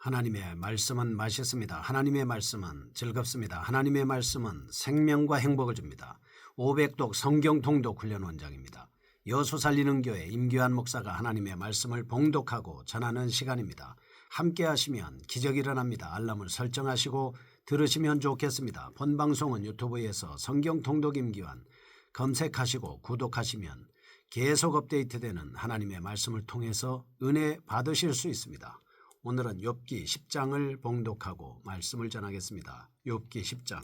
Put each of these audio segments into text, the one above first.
하나님의 말씀은 맛있습니다. 하나님의 말씀은 즐겁습니다. 하나님의 말씀은 생명과 행복을 줍니다. 500독 성경 통독 훈련 원장입니다. 여수 살리는 교회 임규환 목사가 하나님의 말씀을 봉독하고 전하는 시간입니다. 함께 하시면 기적이 일어납니다. 알람을 설정하시고 들으시면 좋겠습니다. 본 방송은 유튜브에서 성경 통독 임규환 검색하시고 구독하시면 계속 업데이트되는 하나님의 말씀을 통해서 은혜 받으실 수 있습니다. 오늘은 욥기 10장을 봉독하고 말씀을 전하겠습니다. 욥기 10장.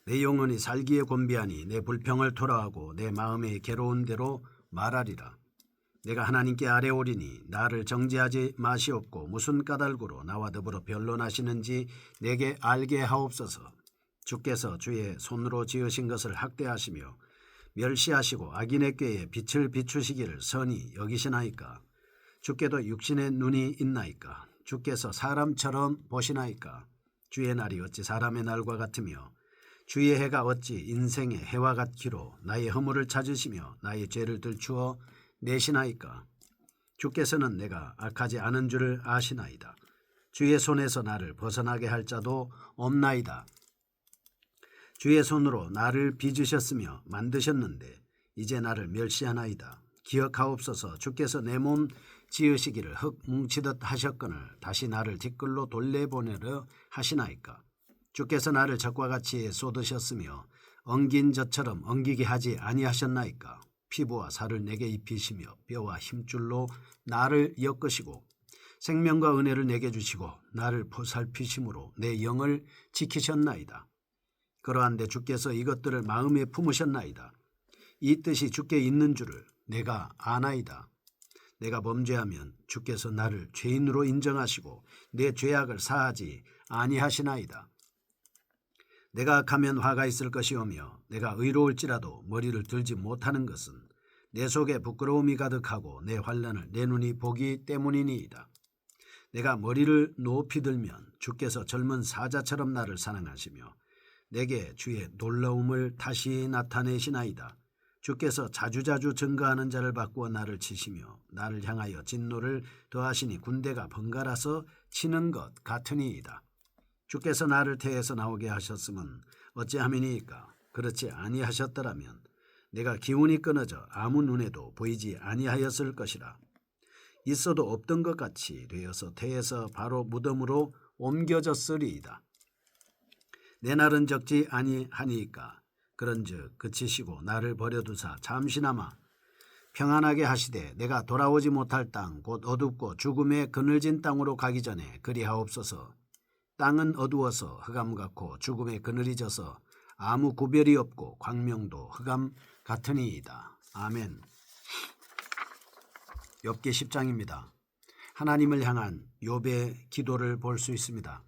내 영혼이 살기에 곤비하니 내 불평을 토로하고 내 마음에 괴로운 대로 말하리라. 내가 하나님께 아뢰오리니 나를 정죄하지 마시옵고 무슨 까닭으로 나와 더불어 변론하시는지 내게 알게 하옵소서. 주께서 주의 손으로 지으신 것을 학대하시며 멸시하시고 악인의 꾀에 빛을 비추시기를 선히 여기시나이까. 주께도 육신의 눈이 있나이까. 주께서 사람처럼 보시나이까. 주의 날이 어찌 사람의 날과 같으며 주의 해가 어찌 인생의 해와 같기로 나의 허물을 찾으시며 나의 죄를 들추어 내시나이까. 주께서는 내가 악하지 않은 줄을 아시나이다. 주의 손에서 나를 벗어나게 할 자도 없나이다. 주의 손으로 나를 빚으셨으며 만드셨는데 이제 나를 멸시하나이다. 기억하옵소서. 주께서 내 몸 지으시기를 흙 뭉치듯 하셨거늘 다시 나를 뒷글로 돌려보내려 하시나이까. 주께서 나를 적과 같이 쏟으셨으며 엉긴 젖처럼 엉기게 하지 아니하셨나이까. 피부와 살을 내게 입히시며 뼈와 힘줄로 나를 엮으시고 생명과 은혜를 내게 주시고 나를 보살피심으로 내 영을 지키셨나이다. 그러한데 주께서 이것들을 마음에 품으셨나이다. 이 뜻이 주께 있는 줄을 내가 아나이다. 내가 범죄하면 주께서 나를 죄인으로 인정하시고 내 죄악을 사하지 아니하시나이다. 내가 악하면 화가 있을 것이오며 내가 의로울지라도 머리를 들지 못하는 것은 내 속에 부끄러움이 가득하고 내 환난을 내 눈이 보기 때문이니이다. 내가 머리를 높이 들면 주께서 젊은 사자처럼 나를 사랑하시며 내게 주의 놀라움을 다시 나타내시나이다. 주께서 자주자주 증거하는 자를 바꾸어 나를 치시며 나를 향하여 진노를 더하시니 군대가 번갈아서 치는 것 같으니이다. 주께서 나를 태에서 나오게 하셨으면 어찌함이니까. 그렇지 아니하셨더라면 내가 기운이 끊어져 아무 눈에도 보이지 아니하였을 것이라. 있어도 없던 것 같이 되어서 태에서 바로 무덤으로 옮겨졌으리이다. 내 날은 적지 아니하니까. 그런즉 그치시고 나를 버려두사 잠시나마 평안하게 하시되 내가 돌아오지 못할 땅 곧 어둡고 죽음의 그늘진 땅으로 가기 전에 그리하옵소서. 땅은 어두워서 흑암 같고 죽음의 그늘이 져서 아무 구별이 없고 광명도 흑암 같으니이다. 아멘. 욥기 10장입니다. 하나님을 향한 욥의 기도를 볼 수 있습니다.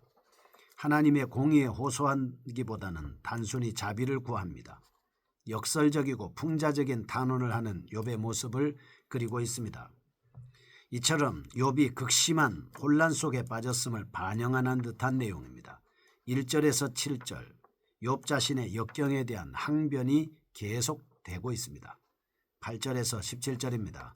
하나님의 공의에 호소하기보다는 단순히 자비를 구합니다. 역설적이고 풍자적인 단언을 하는 욥의 모습을 그리고 있습니다. 이처럼 욥이 극심한 혼란 속에 빠졌음을 반영하는 듯한 내용입니다. 1절에서 7절 욥 자신의 역경에 대한 항변이 계속되고 있습니다. 8절에서 17절입니다.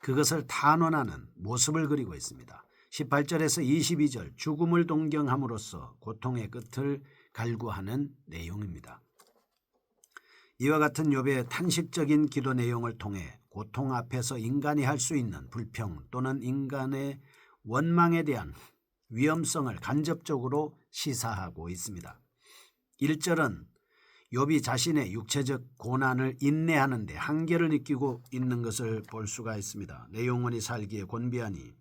그것을 탄원하는 모습을 그리고 있습니다. 18절에서 22절 죽음을 동경함으로써 고통의 끝을 갈구하는 내용입니다. 이와 같은 욥의 탄식적인 기도 내용을 통해 고통 앞에서 인간이 할 수 있는 불평 또는 인간의 원망에 대한 위험성을 간접적으로 시사하고 있습니다. 1절은 욥이 자신의 육체적 고난을 인내하는 데 한계를 느끼고 있는 것을 볼 수가 있습니다. 내 영혼이 살기에 곤비하니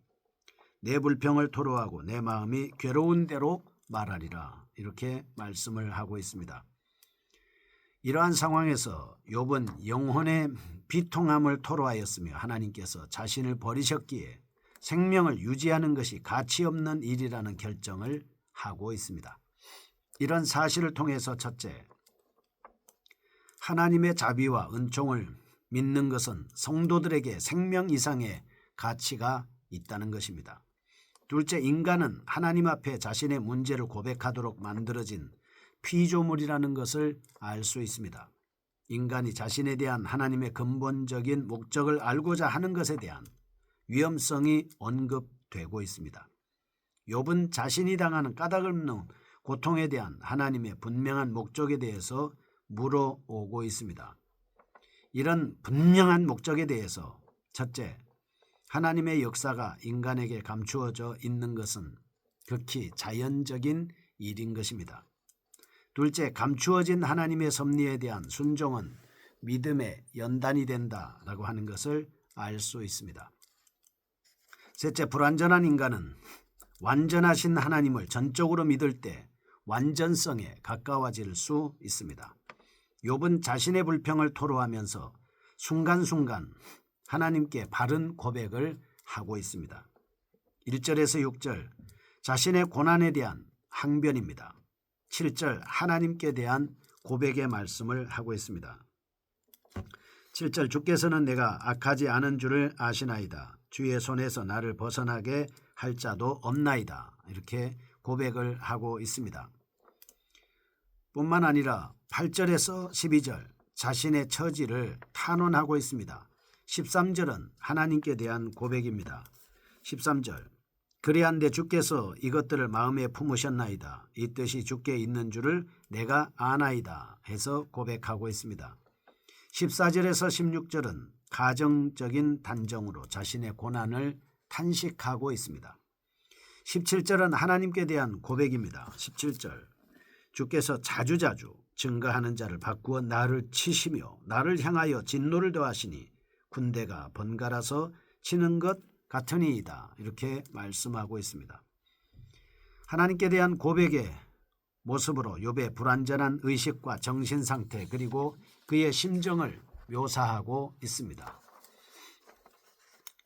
내 불평을 토로하고 내 마음이 괴로운 대로 말하리라. 이렇게 말씀을 하고 있습니다. 이러한 상황에서 욥은 영혼의 비통함을 토로하였으며 하나님께서 자신을 버리셨기에 생명을 유지하는 것이 가치 없는 일이라는 결정을 하고 있습니다. 이런 사실을 통해서 첫째, 하나님의 자비와 은총을 믿는 것은 성도들에게 생명 이상의 가치가 있다는 것입니다. 둘째, 인간은 하나님 앞에 자신의 문제를 고백하도록 만들어진 피조물이라는 것을 알 수 있습니다. 인간이 자신에 대한 하나님의 근본적인 목적을 알고자 하는 것에 대한 위험성이 언급되고 있습니다. 욥은 자신이 당하는 까닭없는 고통에 대한 하나님의 분명한 목적에 대해서 물어오고 있습니다. 이런 분명한 목적에 대해서 첫째, 하나님의 역사가 인간에게 감추어져 있는 것은 극히 자연적인 일인 것입니다. 둘째, 감추어진 하나님의 섭리에 대한 순종은 믿음의 연단이 된다라고 하는 것을 알 수 있습니다. 셋째, 불완전한 인간은 완전하신 하나님을 전적으로 믿을 때 완전성에 가까워질 수 있습니다. 욥은 자신의 불평을 토로하면서 순간순간 하나님께 바른 고백을 하고 있습니다. 1절에서 6절 자신의 고난에 대한 항변입니다. 7절 하나님께 대한 고백의 말씀을 하고 있습니다. 7절 주께서는 내가 악하지 않은 줄을 아시나이다. 주의 손에서 나를 벗어나게 할 자도 없나이다. 이렇게 고백을 하고 있습니다. 뿐만 아니라 8절에서 12절 자신의 처지를 탄원하고 있습니다. 13절은 하나님께 대한 고백입니다. 13절 그리한데 주께서 이것들을 마음에 품으셨나이다. 이 뜻이 주께 있는 줄을 내가 아나이다 해서 고백하고 있습니다. 14절에서 16절은 가정적인 단정으로 자신의 고난을 탄식하고 있습니다. 17절은 하나님께 대한 고백입니다. 17절 주께서 자주자주 증거하는 자를 바꾸어 나를 치시며 나를 향하여 진노를 더하시니 군대가 번갈아서 치는 것 같으니이다. 이렇게 말씀하고 있습니다. 하나님께 대한 고백의 모습으로 욥의 불완전한 의식과 정신상태 그리고 그의 심정을 묘사하고 있습니다.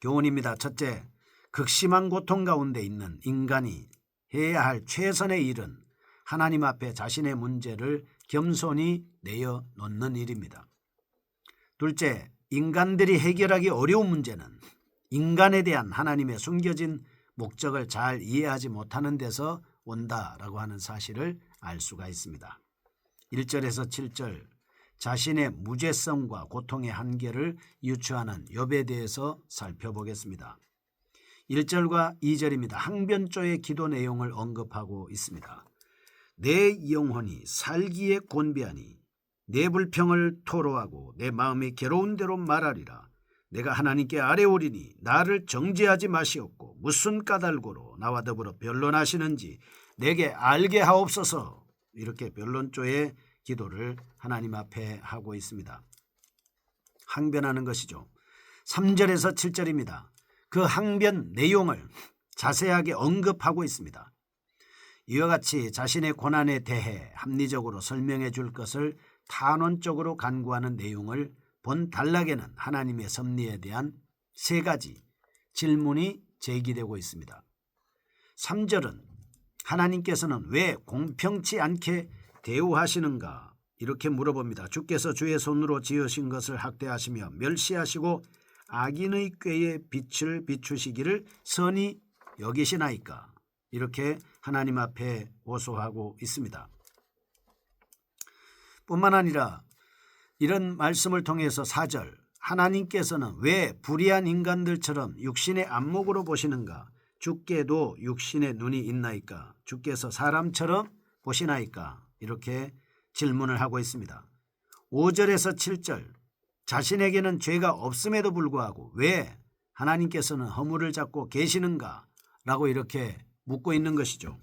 교훈입니다. 첫째, 극심한 고통 가운데 있는 인간이 해야 할 최선의 일은 하나님 앞에 자신의 문제를 겸손히 내어놓는 일입니다. 둘째, 인간들이 해결하기 어려운 문제는 인간에 대한 하나님의 숨겨진 목적을 잘 이해하지 못하는 데서 온다라고 하는 사실을 알 수가 있습니다. 1절에서 7절 자신의 무죄성과 고통의 한계를 유추하는 욥에 대해서 살펴보겠습니다. 1절과 2절입니다. 항변조의 기도 내용을 언급하고 있습니다. 내 영혼이 살기에 곤비하니 내 불평을 토로하고 내 마음이 괴로운 대로 말하리라. 내가 하나님께 아뢰오리니 나를 정죄하지 마시옵고 무슨 까닭으로 나와 더불어 변론하시는지 내게 알게 하옵소서. 이렇게 변론조의 기도를 하나님 앞에 하고 있습니다. 항변하는 것이죠. 3절에서 7절입니다. 그 항변 내용을 자세하게 언급하고 있습니다. 이와 같이 자신의 고난에 대해 합리적으로 설명해 줄 것을 탄원적으로 간구하는 내용을 본 단락에는 하나님의 섭리에 대한 세 가지 질문이 제기되고 있습니다. 3절은 하나님께서는 왜 공평치 않게 대우하시는가 이렇게 물어봅니다. 주께서 주의 손으로 지으신 것을 학대하시며 멸시하시고 악인의 꾀에 빛을 비추시기를 선히 여기시나이까 이렇게 하나님 앞에 호소하고 있습니다. 뿐만 아니라 이런 말씀을 통해서 4절 하나님께서는 왜 불의한 인간들처럼 육신의 안목으로 보시는가 주께도 육신의 눈이 있나이까 주께서 사람처럼 보시나이까 이렇게 질문을 하고 있습니다. 5절에서 7절 자신에게는 죄가 없음에도 불구하고 왜 하나님께서는 허물을 잡고 계시는가 라고 이렇게 묻고 있는 것이죠.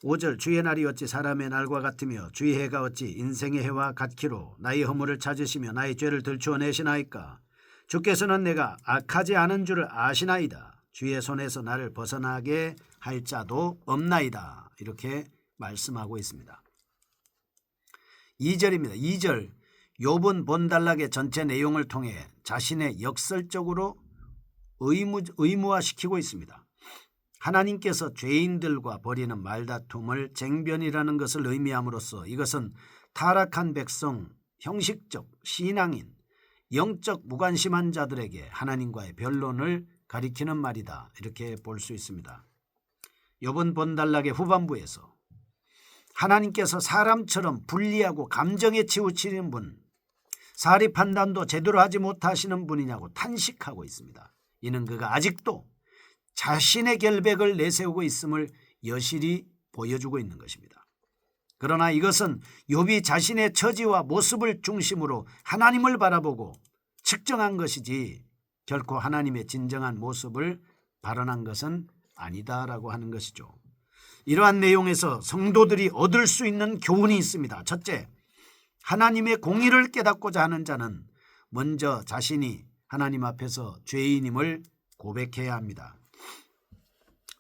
5절 주의 날이 어찌 사람의 날과 같으며 주의 해가 어찌 인생의 해와 같기로 나의 허물을 찾으시며 나의 죄를 들추어내시나이까 주께서는 내가 악하지 않은 줄을 아시나이다. 주의 손에서 나를 벗어나게 할 자도 없나이다. 이렇게 말씀하고 있습니다. 2절입니다. 2절 욥은 본단락의 전체 내용을 통해 자신의 역설적으로 의무화시키고 있습니다. 하나님께서 죄인들과 벌이는 말다툼을 쟁변이라는 것을 의미함으로써 이것은 타락한 백성, 형식적, 신앙인, 영적 무관심한 자들에게 하나님과의 변론을 가리키는 말이다. 이렇게 볼 수 있습니다. 욥은 본단락의 후반부에서 하나님께서 사람처럼 불리하고 감정에 치우치는 분, 사리 판단도 제대로 하지 못하시는 분이냐고 탄식하고 있습니다. 이는 그가 아직도 자신의 결백을 내세우고 있음을 여실히 보여주고 있는 것입니다. 그러나 이것은 욥이 자신의 처지와 모습을 중심으로 하나님을 바라보고 측정한 것이지 결코 하나님의 진정한 모습을 발언한 것은 아니다라고 하는 것이죠. 이러한 내용에서 성도들이 얻을 수 있는 교훈이 있습니다. 첫째, 하나님의 공의를 깨닫고자 하는 자는 먼저 자신이 하나님 앞에서 죄인임을 고백해야 합니다.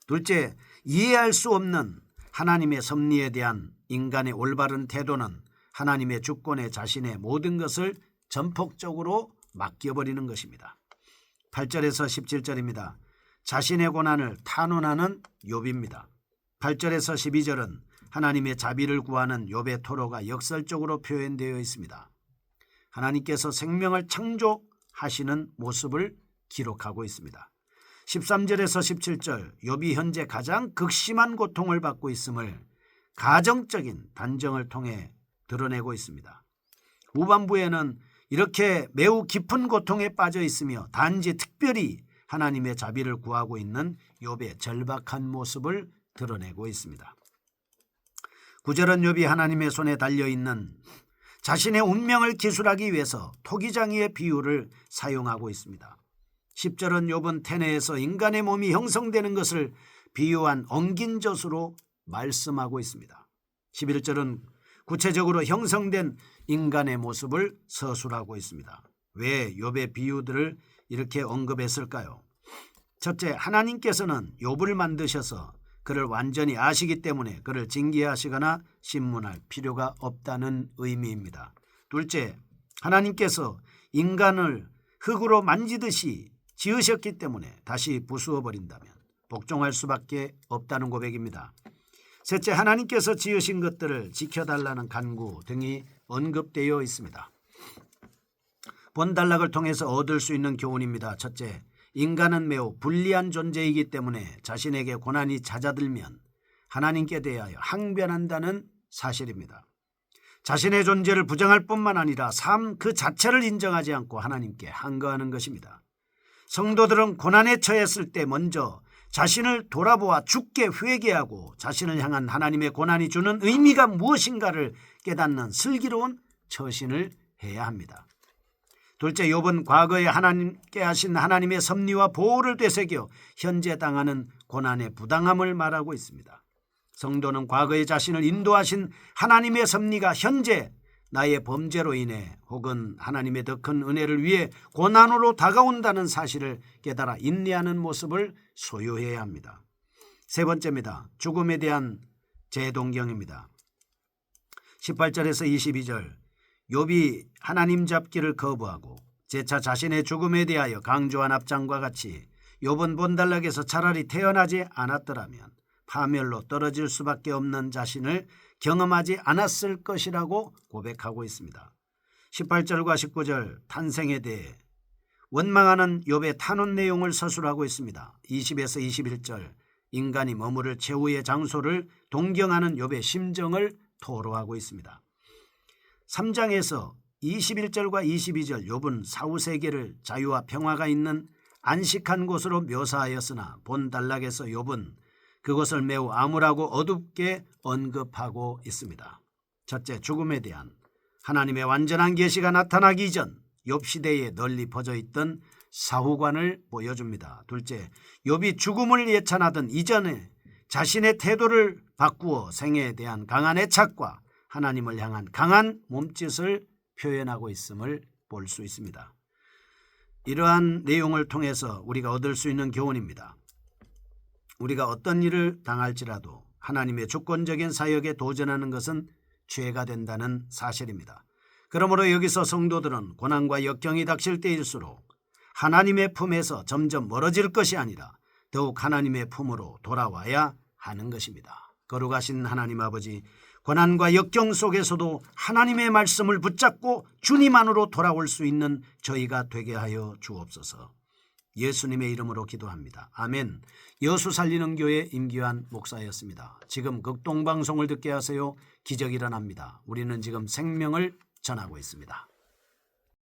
둘째, 이해할 수 없는 하나님의 섭리에 대한 인간의 올바른 태도는 하나님의 주권에 자신의 모든 것을 전폭적으로 맡겨버리는 것입니다. 8절에서 17절입니다. 자신의 고난을 탄원하는 욥입니다. 8절에서 12절은 하나님의 자비를 구하는 욥의 토로가 역설적으로 표현되어 있습니다. 하나님께서 생명을 창조하시는 모습을 기록하고 있습니다. 13절에서 17절 욥이 현재 가장 극심한 고통을 받고 있음을 가정적인 단정을 통해 드러내고 있습니다. 후반부에는 이렇게 매우 깊은 고통에 빠져 있으며 단지 특별히 하나님의 자비를 구하고 있는 욥의 절박한 모습을 드러내고 있습니다. 9절은 욥이 하나님의 손에 달려있는 자신의 운명을 기술하기 위해서 토기장이의 비유를 사용하고 있습니다. 10절은 욥은 태내에서 인간의 몸이 형성되는 것을 비유한 엉긴 젖으로 말씀하고 있습니다. 11절은 구체적으로 형성된 인간의 모습을 서술하고 있습니다. 왜 욥의 비유들을 이렇게 언급했을까요? 첫째, 하나님께서는 욥을 만드셔서 그를 완전히 아시기 때문에 그를 징계하시거나 신문할 필요가 없다는 의미입니다. 둘째, 하나님께서 인간을 흙으로 만지듯이 지으셨기 때문에 다시 부수어 버린다면 복종할 수밖에 없다는 고백입니다. 셋째, 하나님께서 지으신 것들을 지켜달라는 간구 등이 언급되어 있습니다. 본단락을 통해서 얻을 수 있는 교훈입니다. 첫째, 인간은 매우 불리한 존재이기 때문에 자신에게 고난이 잦아들면 하나님께 대하여 항변한다는 사실입니다. 자신의 존재를 부정할 뿐만 아니라 삶 그 자체를 인정하지 않고 하나님께 항거하는 것입니다. 성도들은 고난에 처했을 때 먼저 자신을 돌아보아 주께 회개하고 자신을 향한 하나님의 고난이 주는 의미가 무엇인가를 깨닫는 슬기로운 처신을 해야 합니다. 둘째, 욥은 과거에 하나님께 하신 하나님의 섭리와 보호를 되새겨 현재 당하는 고난의 부당함을 말하고 있습니다. 성도는 과거에 자신을 인도하신 하나님의 섭리가 현재 나의 범죄로 인해 혹은 하나님의 더 큰 은혜를 위해 고난으로 다가온다는 사실을 깨달아 인내하는 모습을 소유해야 합니다. 세 번째입니다. 죽음에 대한 재동경입니다. 18절에서 22절 욥이 하나님 잡기를 거부하고 재차 자신의 죽음에 대하여 강조한 앞장과 같이 욥은 본단락에서 차라리 태어나지 않았더라면 파멸로 떨어질 수밖에 없는 자신을 경험하지 않았을 것이라고 고백하고 있습니다. 18절과 19절 탄생에 대해 원망하는 욥의 탄원 내용을 서술하고 있습니다. 20에서 21절 인간이 머무를 최후의 장소를 동경하는 욥의 심정을 토로하고 있습니다. 3장에서 21절과 22절 욥은 사후세계를 자유와 평화가 있는 안식한 곳으로 묘사하였으나 본단락에서 욥은 그것을 매우 암울하고 어둡게 언급하고 있습니다. 첫째, 죽음에 대한 하나님의 완전한 계시가 나타나기 이전 욥 시대에 널리 퍼져 있던 사후관을 보여줍니다. 둘째, 욥이 죽음을 예찬하던 이전에 자신의 태도를 바꾸어 생애에 대한 강한 애착과 하나님을 향한 강한 몸짓을 표현하고 있음을 볼 수 있습니다. 이러한 내용을 통해서 우리가 얻을 수 있는 교훈입니다. 우리가 어떤 일을 당할지라도 하나님의 주권적인 사역에 도전하는 것은 죄가 된다는 사실입니다. 그러므로 여기서 성도들은 고난과 역경이 닥칠 때일수록 하나님의 품에서 점점 멀어질 것이 아니라 더욱 하나님의 품으로 돌아와야 하는 것입니다. 거룩하신 하나님 아버지, 고난과 역경 속에서도 하나님의 말씀을 붙잡고 주님 안으로 돌아올 수 있는 저희가 되게 하여 주옵소서. 예수님의 이름으로 기도합니다. 아멘. 여수 살리는 교회 임기환 목사였습니다. 지금 극동방송을 듣게 하세요. 기적이 일어납니다. 우리는 지금 생명을 전하고 있습니다.